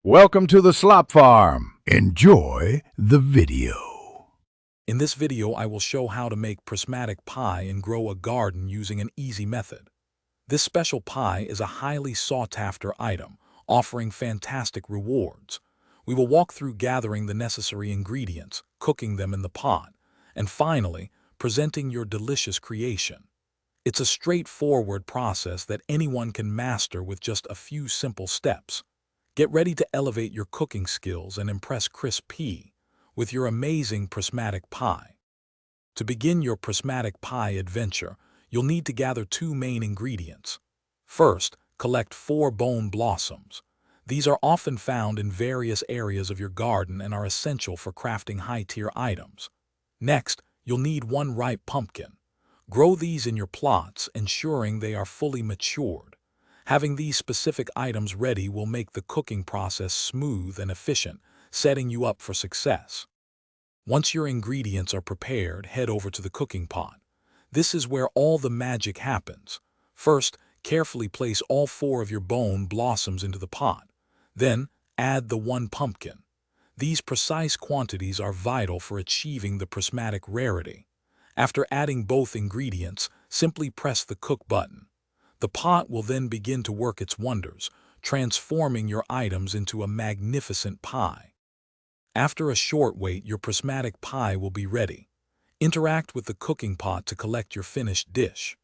Welcome to the Slop Farm. Enjoy the video. In this video, I will show how to make prismatic pie and grow a garden using an easy method. This special pie is a highly sought-after item, offering fantastic rewards. We will walk through gathering the necessary ingredients, cooking them in the pot, and finally, presenting your delicious creation. It's a straightforward process that anyone can master with just a few simple steps. Get ready to elevate your cooking skills and impress Chris P. with your amazing prismatic pie. To begin your prismatic pie adventure, you'll need to gather two main ingredients. First, collect 4 bone blossoms. These are often found in various areas of your garden and are essential for crafting high-tier items. Next, you'll need 1 ripe pumpkin. Grow these in your plots, ensuring they are fully matured. Having these specific items ready will make the cooking process smooth and efficient, setting you up for success. Once your ingredients are prepared, head over to the cooking pot. This is where all the magic happens. First, carefully place all 4 of your bone blossoms into the pot. Then, add the 1 pumpkin. These precise quantities are vital for achieving the prismatic rarity. After adding both ingredients, simply press the cook button. The pot will then begin to work its wonders, transforming your items into a magnificent pie. After a short wait, your prismatic pie will be ready. Interact with the cooking pot to collect your finished dish.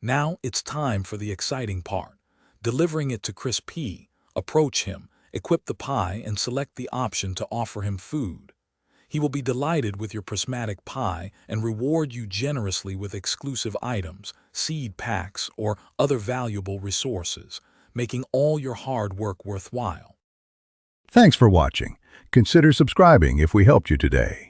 Now it's time for the exciting part, delivering it to Chris P. Approach him, equip the pie, and select the option to offer him food. He will be delighted with your prismatic pie and reward you generously with exclusive items, seed packs, or other valuable resources, making all your hard work worthwhile. Thanks for watching. Consider subscribing if we helped you today.